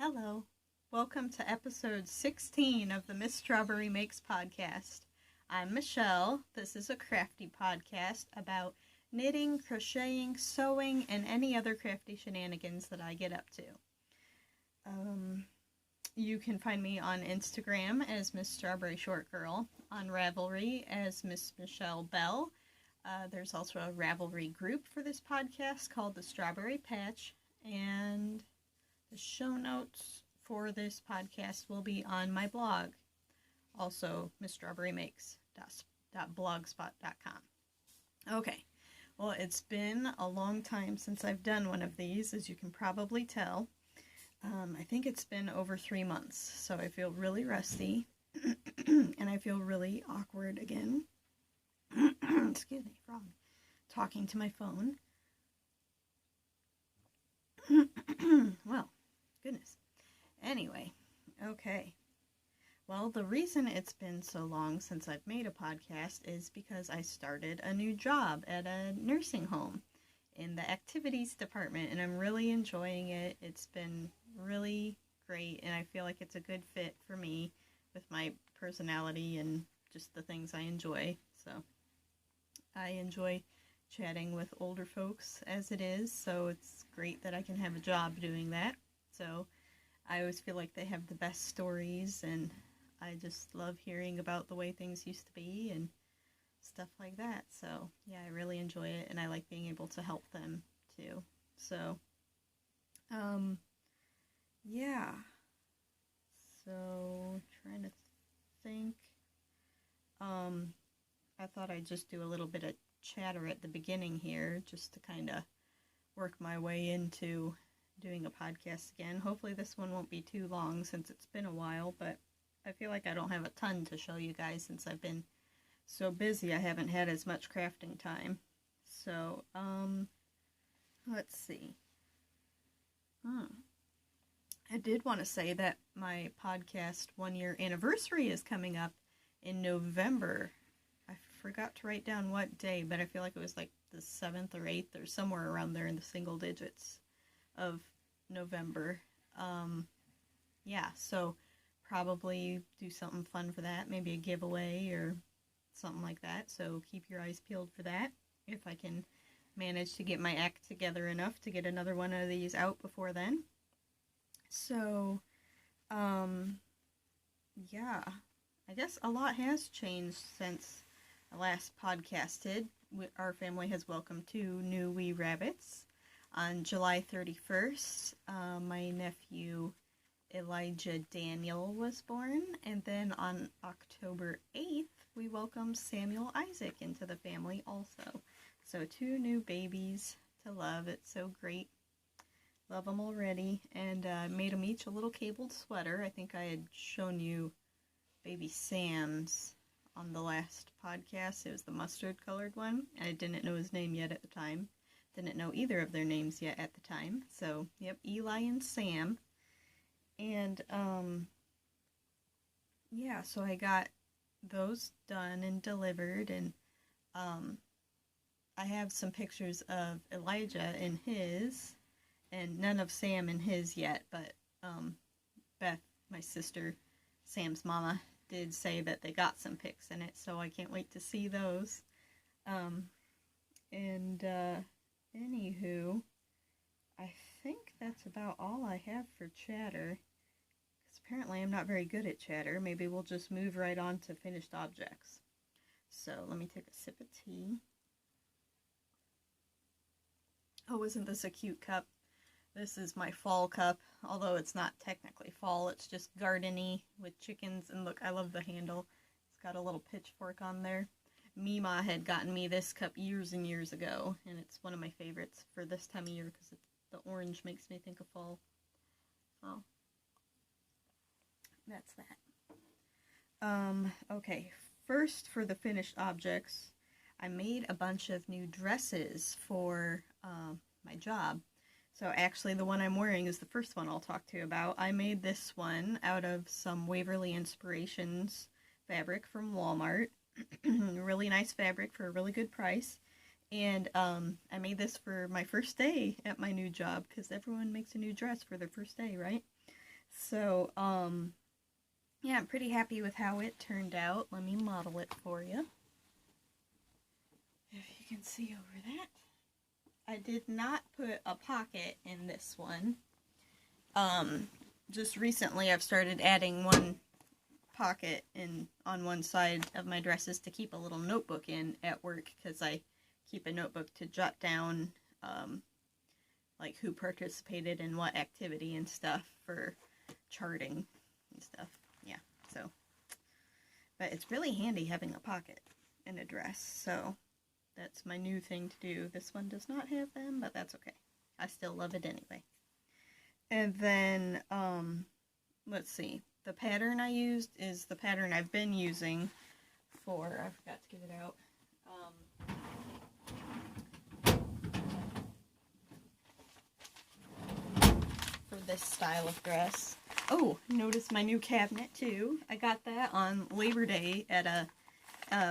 Hello. Welcome to episode 16 of the Miss Strawberry Makes podcast. I'm Michelle. This is a crafty podcast about knitting, crocheting, sewing, and any other crafty shenanigans that I get up to. You can find me on Instagram as Miss Strawberry Short Girl, on Ravelry as Miss Michelle Bell. There's also a Ravelry group for this podcast called the Strawberry Patch, and the show notes for this podcast will be on my blog, also missstrawberrymakes.blogspot.com. Okay, well, it's been a long time since I've done one of these, as you can probably tell. I think it's been over 3 months, so I feel really rusty, and I feel really awkward again. Excuse me, frog. Talking to my phone. Well, goodness. Anyway, okay. Well, the reason it's been so long since I've made a podcast is because I started a new job at a nursing home in the activities department, and I'm really enjoying it. It's been really great, and I feel like it's a good fit for me with my personality and just the things I enjoy. So I enjoy chatting with older folks as it is, so it's great that I can have a job doing that. So I always feel like they have the best stories, and I just love hearing about the way things used to be and stuff like that. So yeah, I really enjoy it, and I like being able to help them too. So yeah, so trying to think. I thought I'd just do a little bit of chatter at the beginning here, just to kind of work my way into doing a podcast again. Hopefully this one won't be too long since it's been a while, but I feel like I don't have a ton to show you guys since I've been so busy. I haven't had as much crafting time. So, let's see. I did want to say that my podcast 1-year anniversary is coming up in November. I forgot to write down what day, but I feel like it was like the 7th or 8th or somewhere around there in the single digits of November. Yeah, so probably do something fun for that, maybe a giveaway or something like that. So keep your eyes peeled for that. If I can manage to get my act together enough to get another one of these out before then. So, yeah, I guess a lot has changed since I last podcasted. Our family has welcomed 2 new wee rabbits. On July 31st, my nephew Elijah Daniel was born, and then on October 8th, we welcomed Samuel Isaac into the family also. So 2 new babies to love. It's so great. Love them already. And made them each a little cabled sweater. I think I had shown you baby Sam's on the last podcast. It was the mustard colored one. I didn't know his name yet at the time. Didn't know either of their names yet at the time. So, yep, Eli and Sam. And, yeah, so I got those done and delivered, and I have some pictures of Elijah in his, and none of Sam in his yet, but Beth, my sister, Sam's mama, did say that they got some pics in it, so I can't wait to see those. Anywho, I think that's about all I have for chatter, because apparently I'm not very good at chatter. Maybe we'll just move right on to finished objects. So let me take a sip of tea. Oh, isn't this a cute cup? This is my fall cup, although it's not technically fall. It's just gardeny with chickens, and look, I love the handle. It's got a little pitchfork on there. Mima had gotten me this cup years and years ago, and it's one of my favorites for this time of year because the orange makes me think of fall. So, that's that. Okay, first for the finished objects, I made a bunch of new dresses for my job. So actually the one I'm wearing is the first one I'll talk to you about. I made this one out of some Waverly Inspirations fabric from Walmart. Really nice fabric for a really good price. And I made this for my first day at my new job, because everyone makes a new dress for their first day, right? So, yeah, I'm pretty happy with how it turned out. Let me model it for you. If you can see over that. I did not put a pocket in this one. Just recently I've started adding one pocket in on one side of my dresses to keep a little notebook in at work, because I keep a notebook to jot down like who participated in what activity and stuff for charting and stuff. Yeah, so. But it's really handy having a pocket in a dress, so that's my new thing to do. This one does not have them, but that's okay. I still love it anyway. And then, let's see. The pattern I used is the pattern I've been using for, I forgot to get it out, for this style of dress. Oh, notice my new cabinet too. I got that on Labor Day at a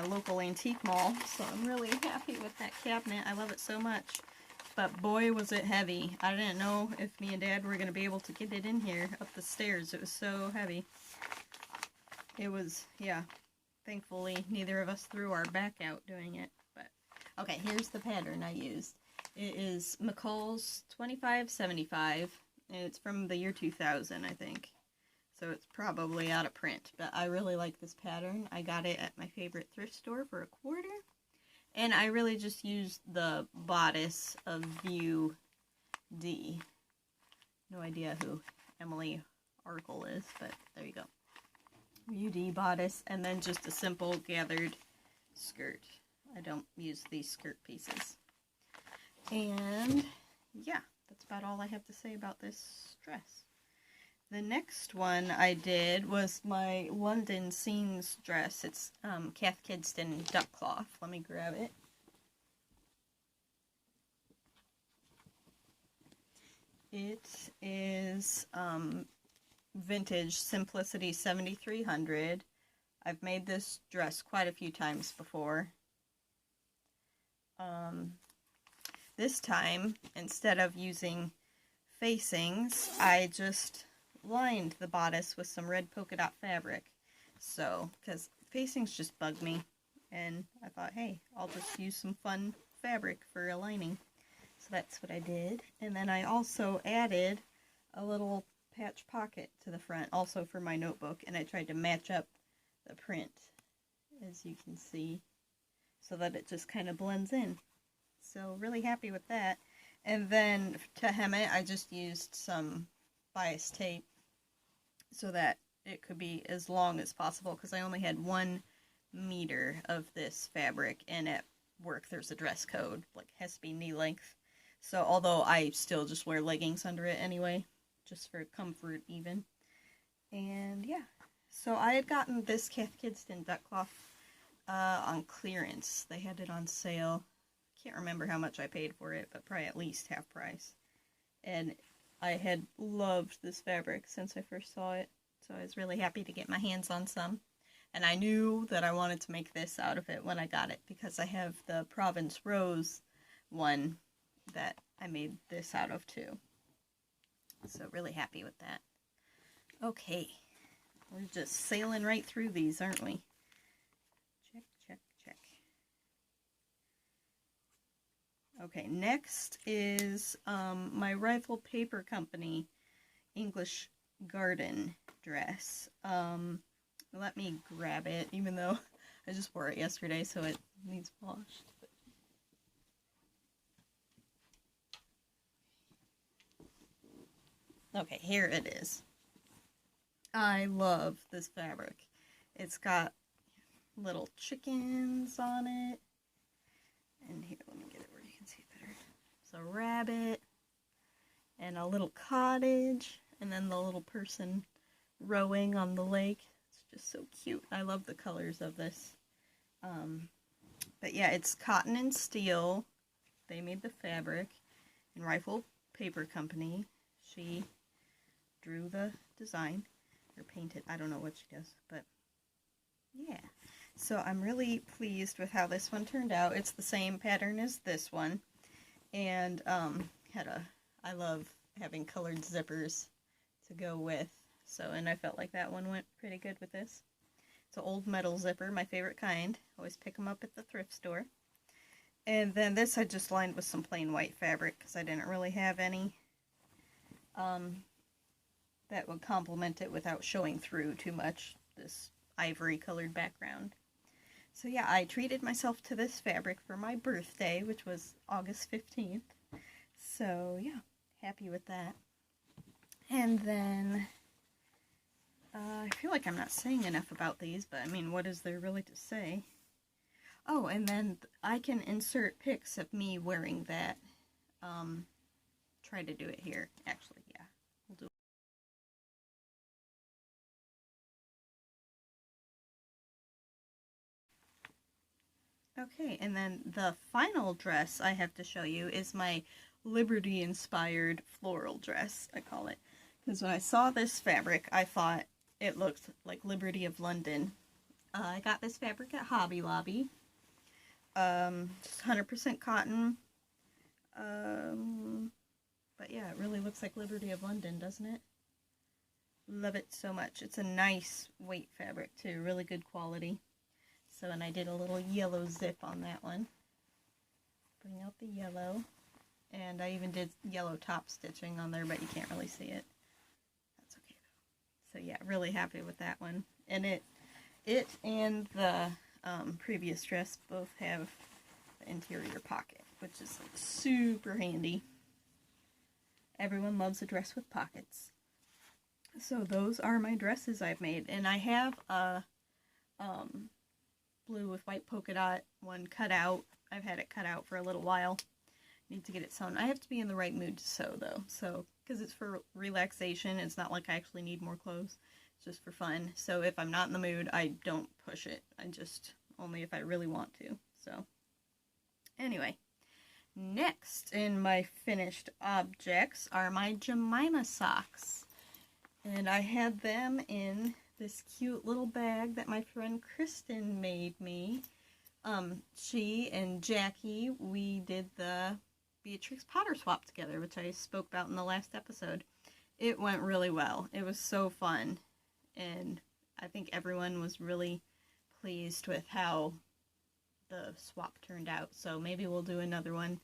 local antique mall, so I'm really happy with that cabinet. I love it so much. But boy, was it heavy. I didn't know if me and Dad were going to be able to get it in here up the stairs. It was so heavy. It was, yeah. Thankfully, neither of us threw our back out doing it. But okay, here's the pattern I used. It is McCall's 2575. And it's from the year 2000, I think. So it's probably out of print. But I really like this pattern. I got it at my favorite thrift store for $1. And I really just used the bodice of View D. No idea who Emily Arkle is, but there you go. View D bodice, and then just a simple gathered skirt. I don't use these skirt pieces. And yeah, that's about all I have to say about this dress. The next one I did was my London Scenes dress. It's Kath Kidston duck cloth. Let me grab it. It is vintage Simplicity 7300. I've made this dress quite a few times before. This time, instead of using facings, I just lined the bodice with some red polka dot fabric. So, because facings just bug me, and I thought, hey, I'll just use some fun fabric for a lining. So that's what I did. And then I also added a little patch pocket to the front, also for my notebook, and I tried to match up the print, as you can see, so that it just kind of blends in. So really happy with that. And then to hem it, I just used some bias tape so that it could be as long as possible, because I only had 1 meter of this fabric, and at work there's a dress code, like has to be knee length. So although I still just wear leggings under it anyway, just for comfort even. And yeah, so I had gotten this Kath Kidston duck cloth on clearance. They had it on sale. Can't remember how much I paid for it, but probably at least half price. And I had loved this fabric since I first saw it, so I was really happy to get my hands on some. And I knew that I wanted to make this out of it when I got it, because I have the Provence Rose one that I made this out of too. So really happy with that. Okay, we're just sailing right through these, aren't we? Check, check, check. Okay, next is my Rifle Paper Company English Garden dress. Let me grab it, even though I just wore it yesterday, so it needs washed. Okay, here it is. I love this fabric. It's got little chickens on it. And here, let me get it where you can see it better. It's a rabbit and a little cottage, and then the little person rowing on the lake. It's just so cute. I love the colors of this. But yeah, it's cotton and steel. They made the fabric. And Rifle Paper Company, she drew the design, or painted, I don't know what she does, but yeah. So I'm really pleased with how this one turned out. It's the same pattern as this one, and I love having colored zippers to go with So, and I felt like that one went pretty good with this. It's an old metal zipper, my favorite kind. Always pick them up at the thrift store. And then this I just lined with some plain white fabric because I didn't really have any that would complement it without showing through too much, this ivory colored background. So yeah, I treated myself to this fabric for my birthday, which was August 15th. So yeah, happy with that. And then, I feel like I'm not saying enough about these, but I mean, what is there really to say? Oh, and then I can insert pics of me wearing that. Try to do it here, actually, yeah. We'll do it. Okay, and then the final dress I have to show you is my Liberty-inspired floral dress, I call it. Because when I saw this fabric, I thought it looked like Liberty of London. I got this fabric at Hobby Lobby. Just 100% cotton. But yeah, it really looks like Liberty of London, doesn't it? Love it so much. It's a nice weight fabric too, really good quality. So, and I did a little yellow zip on that one. Bring out the yellow. And I even did yellow top stitching on there, but you can't really see it. That's okay though. So yeah, really happy with that one. And it and the previous dress both have the interior pocket, which is like super handy. Everyone loves a dress with pockets. So those are my dresses I've made. And I have a blue with white polka dot one cut out. I've had it cut out for a little while. Need to get it sewn. I have to be in the right mood to sew though. So, because it's for relaxation, it's not like I actually need more clothes. It's just for fun. So if I'm not in the mood, I don't push it. I just, only if I really want to. So, anyway. Next in my finished objects are my Jemima socks. And I had them in this cute little bag that my friend Kristen made me. She and Jackie, we did the Beatrix Potter swap together, which I spoke about in the last episode. It went really well. It was so fun. And I think everyone was really pleased with how the swap turned out. So maybe we'll do another one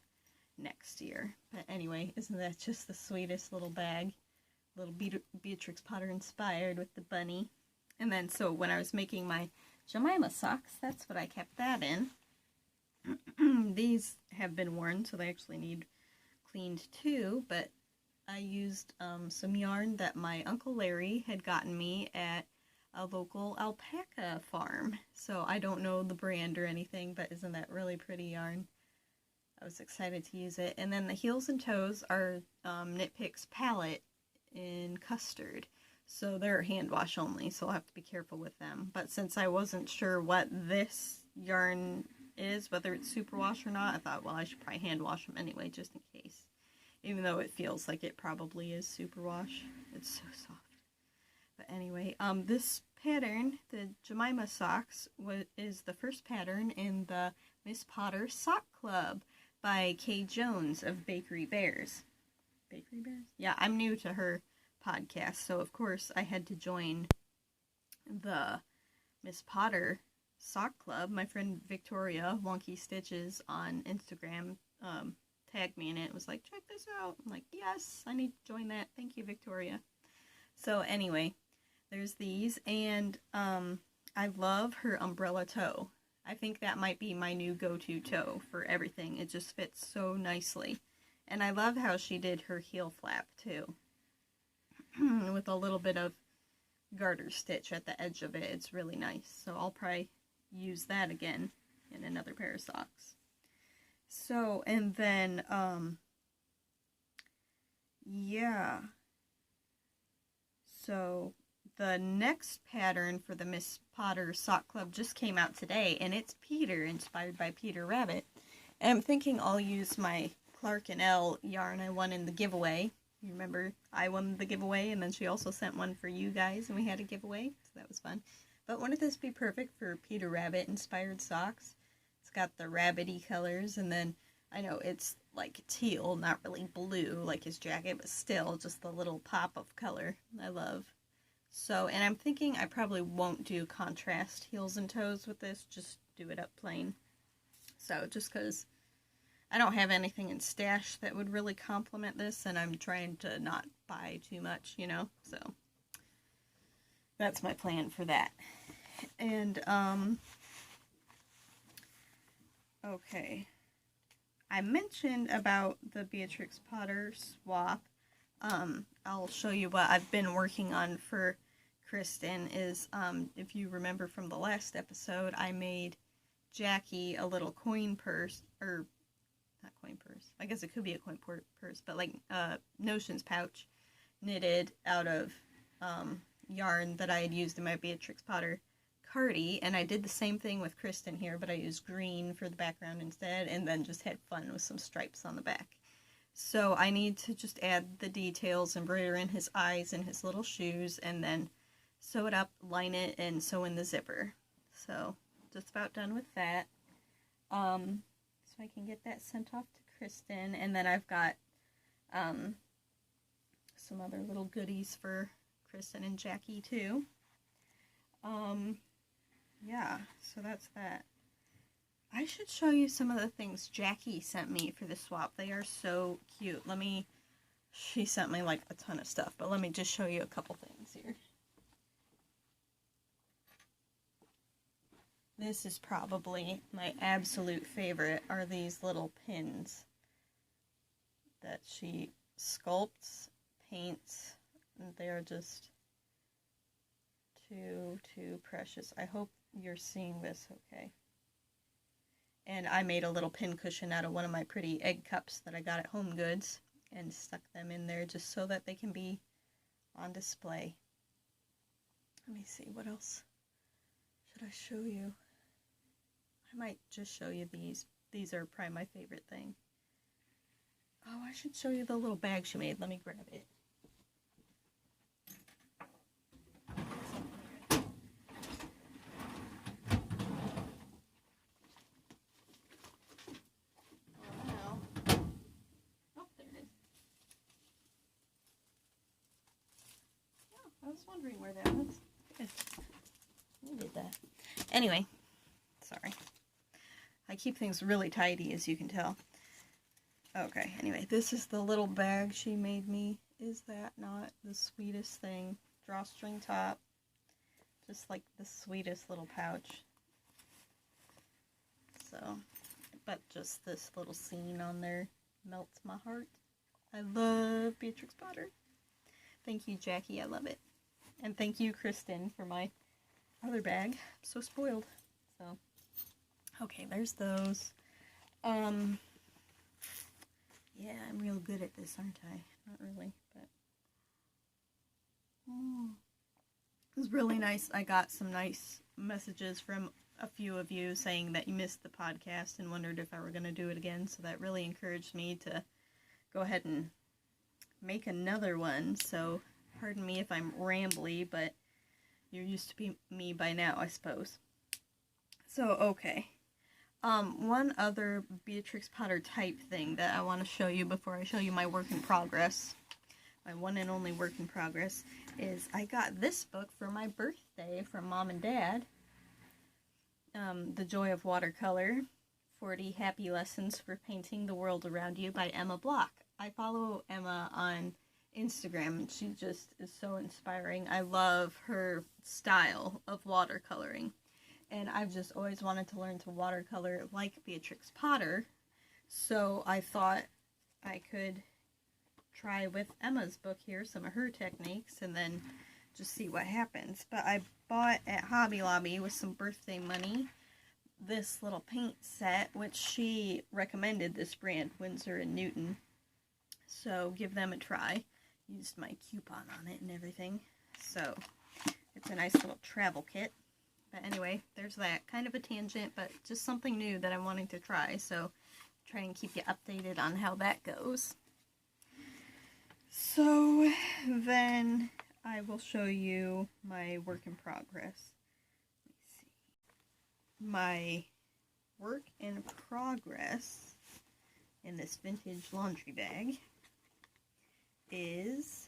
next year. But anyway, isn't that just the sweetest little bag? Little Beatrix Potter inspired with the bunny. And then, so when I was making my Jemima socks, that's what I kept that in. These have been worn, so they actually need cleaned too, but I used some yarn that my Uncle Larry had gotten me at a local alpaca farm. So I don't know the brand or anything, but isn't that really pretty yarn? I was excited to use it. And then the heels and toes are Knit Picks palette in custard. So they're hand wash only, so I'll have to be careful with them. But since I wasn't sure what this yarn is, whether it's superwash or not, I thought, well, I should probably hand wash them anyway, just in case. Even though it feels like it probably is superwash. It's so soft. But anyway, this pattern, the Jemima socks, is the first pattern in the Miss Potter Sock Club by Kay Jones of Bakery Bears. Bakery Bears? Yeah, I'm new to her podcast, so of course I had to join the Miss Potter Sock Club. My friend Victoria, Wonky Stitches on Instagram, tagged me in it. Was like, check this out. I'm like, yes, I need to join that. Thank you, Victoria. So anyway, there's these, and I love her umbrella toe. I think that might be my new go-to toe for everything. It just fits so nicely. And I love how she did her heel flap too. With a little bit of garter stitch at the edge of it. It's really nice. So I'll probably use that again in another pair of socks. So, and then, yeah. So, the next pattern for the Miss Potter Sock Club just came out today, and it's Peter, inspired by Peter Rabbit. And I'm thinking I'll use my Clark and L yarn I won in the giveaway. You remember I won the giveaway, and then she also sent one for you guys, and we had a giveaway, so that was fun. But wouldn't this be perfect for Peter Rabbit inspired socks? It's got the rabbity colors, and then I know it's like teal, not really blue like his jacket, but still just the little pop of color I love. So, and I'm thinking I probably won't do contrast heels and toes with this, just do it up plain. So, just because I don't have anything in stash that would really complement this, and I'm trying to not buy too much, you know, so that's my plan for that. And, okay, I mentioned about the Beatrix Potter swap. I'll show you what I've been working on for Kristen is, if you remember from the last episode, I made Jackie a little coin purse, or not coin purse, I guess it could be a coin purse, but like notions pouch knitted out of yarn that I had used in my Beatrix Potter cardi, and I did the same thing with Kristen here, but I used green for the background instead, and then just had fun with some stripes on the back. So I need to just add the details, embroider in his eyes and his little shoes, and then sew it up, line it, and sew in the zipper. So just about done with that. So I can get that sent off to Kristen, and then I've got some other little goodies for Kristen and Jackie too. Yeah, so that's that. I should show you some of the things Jackie sent me for the swap. They are so cute. She sent me like a ton of stuff, but let me just show you a couple things here. This is probably my absolute favorite, are these little pins that she sculpts, paints, and they're just too precious. I hope you're seeing this okay. And I made a little pin cushion out of one of my pretty egg cups that I got at Home Goods and stuck them in there just so that they can be on display. Let me see, what else should I show you? I might just show you these. These are probably my favorite thing. Oh, I should show you the little bag she made. Let me grab it. I was wondering where that was. Good. I did that. Anyway, sorry. I keep things really tidy, as you can tell. Okay, anyway, this is the little bag she made me. Is that not the sweetest thing? Drawstring top. Just like the sweetest little pouch. So, but just this little scene on there melts my heart. I love Beatrix Potter. Thank you, Jackie. I love it. And thank you, Kristen, for my other bag. I'm so spoiled. So, okay, there's those. Yeah, I'm real good at this, aren't I? Not really, but it was really nice. I got some nice messages from a few of you saying that you missed the podcast and wondered if I were going to do it again. So that really encouraged me to go ahead and make another one. So pardon me if I'm rambly, but you're used to me by now, I suppose. So, okay. One other Beatrix Potter type thing that I want to show you before I show you my work in progress, my one and only work in progress, is I got this book for my birthday from Mom and Dad. The Joy of Watercolor, 40 Happy Lessons for Painting the World Around You by Emma Block. I follow Emma on Instagram, and she just is so inspiring. I love her style of watercoloring. And I've just always wanted to learn to watercolor like Beatrix Potter. So I thought I could try with Emma's book here some of her techniques and then just see what happens. But I bought at Hobby Lobby with some birthday money this little paint set, which she recommended, this brand, Winsor & Newton. So give them a try. Used my coupon on it and everything. So it's a nice little travel kit. But anyway, there's that. Kind of a tangent, but just something new that I'm wanting to try. So try and keep you updated on how that goes. So then I will show you my work in progress. Let me see. My work in progress in this vintage laundry bag is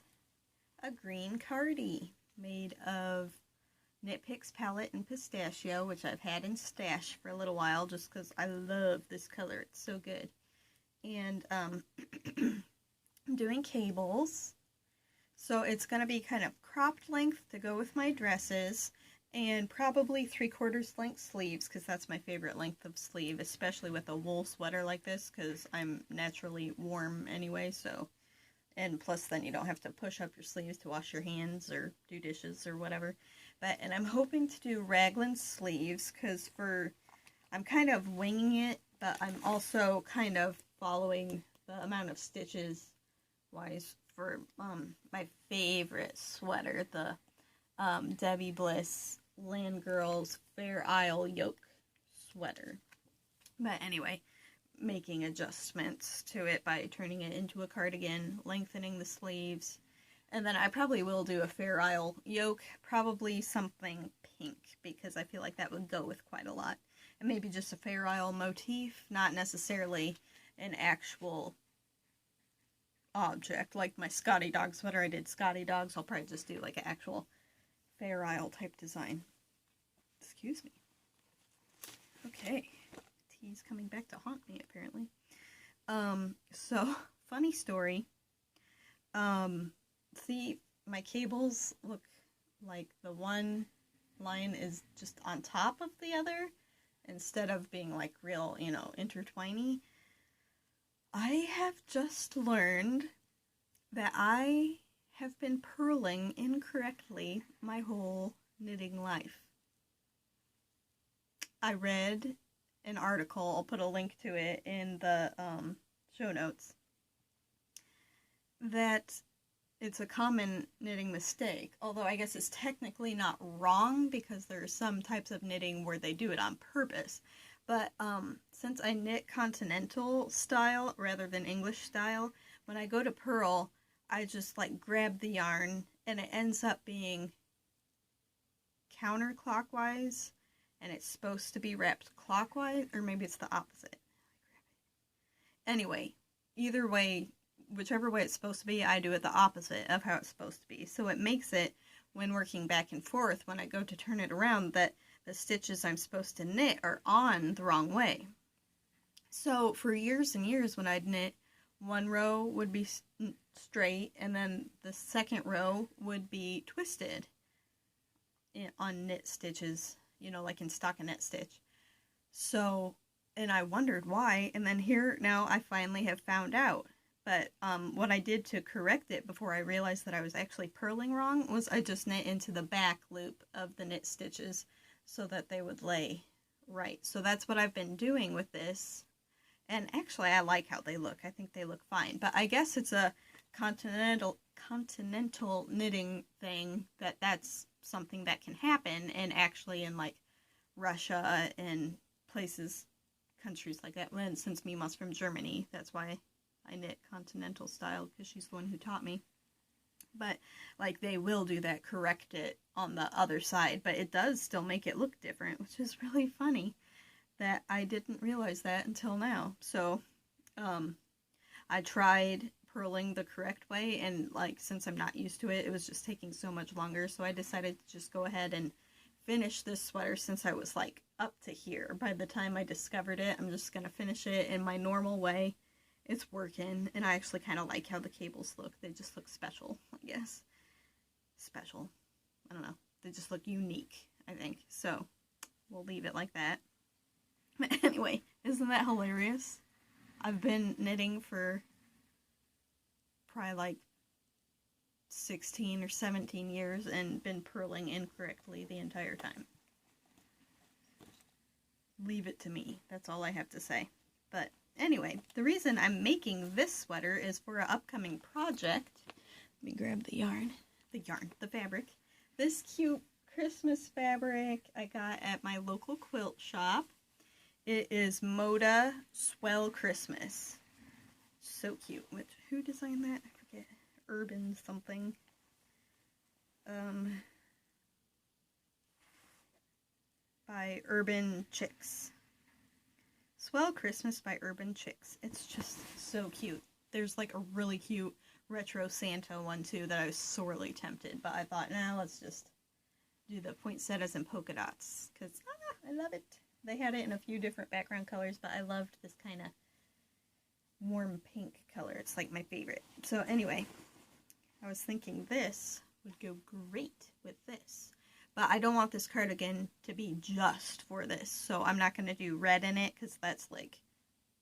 a green cardi. made of Knit Picks Palette and Pistachio, which I've had in stash for a little while just because I love this color. It's so good. And I'm doing cables. So it's going to be kind of cropped length to go with my dresses, and probably 3/4 length sleeves, because that's my favorite length of sleeve, especially with a wool sweater like this, because I'm naturally warm anyway, so, and plus then you don't have to push up your sleeves to wash your hands or do dishes or whatever. But, and I'm hoping to do raglan sleeves, because I'm kind of winging it, but I'm also kind of following the amount of stitches wise for my favorite sweater, the Debbie Bliss Land Girls Fair Isle yoke sweater. But anyway, making adjustments to it by turning it into a cardigan, lengthening the sleeves, and then I probably will do a Fair Isle yoke, probably something pink, because I feel like that would go with quite a lot. And maybe just a Fair Isle motif, not necessarily an actual object, like my Scotty Dog sweater. I did Scotty Dogs. I'll probably just do like an actual Fair Isle type design. Excuse me. Okay. Tea's coming back to haunt me, apparently. So, funny story. See, my cables look like the one line is just on top of the other, instead of being like real, intertwiny. I have just learned that I have been purling incorrectly my whole knitting life. I read an article, I'll put a link to it in the show notes, that it's a common knitting mistake, although I guess it's technically not wrong, because there are some types of knitting where they do it on purpose. But since I knit continental style rather than English style, when I go to purl, I just like grab the yarn and it ends up being counterclockwise, and it's supposed to be wrapped clockwise, or maybe it's the opposite. Anyway, either way, whichever way it's supposed to be, I do it the opposite of how it's supposed to be. So it makes it, when working back and forth, when I go to turn it around, that the stitches I'm supposed to knit are on the wrong way. So for years and years, when I'd knit, one row would be straight, and then the second row would be twisted on knit stitches, like in stockinette stitch. So, and I wondered why, and then here, now I finally have found out. But what I did to correct it before I realized that I was actually purling wrong was I just knit into the back loop of the knit stitches so that they would lay right. So that's what I've been doing with this. And actually, I like how they look. I think they look fine. But I guess it's a continental knitting thing, that's something that can happen. And actually in like Russia and countries like that. And since Mima's from Germany, that's why I knit continental style, because she's the one who taught me. But like they will do that, correct it on the other side, but it does still make it look different, which is really funny that I didn't realize that until now. So I tried purling the correct way, and like since I'm not used to it, it was just taking so much longer, so I decided to just go ahead and finish this sweater since I was like up to here. By the time I discovered it, I'm just gonna finish it in my normal way. It's working, and I actually kind of like how the cables look. They just look special, I guess. Special. I don't know. They just look unique, I think. So, we'll leave it like that. But anyway, isn't that hilarious? I've been knitting for probably like 16 or 17 years and been purling incorrectly the entire time. Leave it to me. That's all I have to say. But anyway, the reason I'm making this sweater is for an upcoming project. Let me grab the fabric. This cute Christmas fabric I got at my local quilt shop. It is Moda Swell Christmas. So cute. Who designed that? I forget. Urban something. By Urban Chicks. Swell Christmas by Urban Chicks. It's just so cute. There's like a really cute retro Santa one too that I was sorely tempted, but I thought, nah, let's just do the poinsettias and polka dots, because I love it. They had it in a few different background colors, but I loved this kind of warm pink color. It's like my favorite. So anyway, I was thinking this would go great with this. But I don't want this cardigan to be just for this, so I'm not going to do red in it, because that's like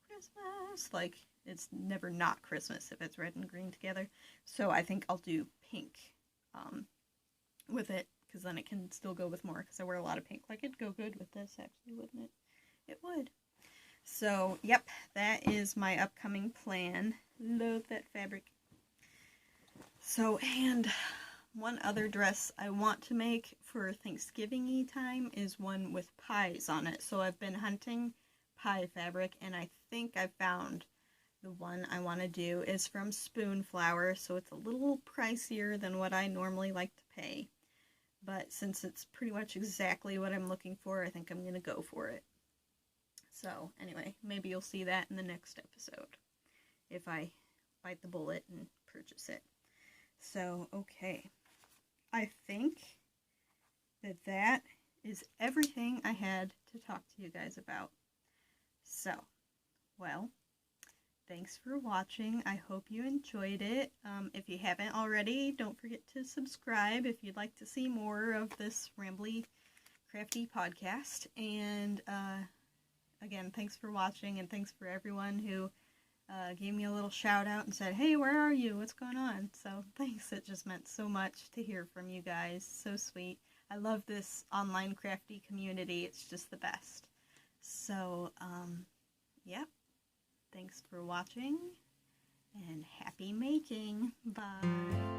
Christmas. Like, it's never not Christmas if it's red and green together. So I think I'll do pink with it, because then it can still go with more, because I wear a lot of pink. Like, it'd go good with this, actually, wouldn't it? It would. So, yep, that is my upcoming plan. Love that fabric. So, and one other dress I want to make for Thanksgiving-y time is one with pies on it. So I've been hunting pie fabric, and I think I found the one I want to do. Is from Spoonflower, so it's a little pricier than what I normally like to pay. But since it's pretty much exactly what I'm looking for, I think I'm going to go for it. So anyway, maybe you'll see that in the next episode if I bite the bullet and purchase it. So, okay. I think that is everything I had to talk to you guys about. So, well, thanks for watching. I hope you enjoyed it. If you haven't already, don't forget to subscribe if you'd like to see more of this rambly, crafty podcast. And again, thanks for watching, and thanks for everyone who gave me a little shout out and said, hey, where are you? What's going on? So thanks. It just meant so much to hear from you guys. So sweet. I love this online crafty community. It's just the best. So, yep. Thanks for watching, and happy making. Bye.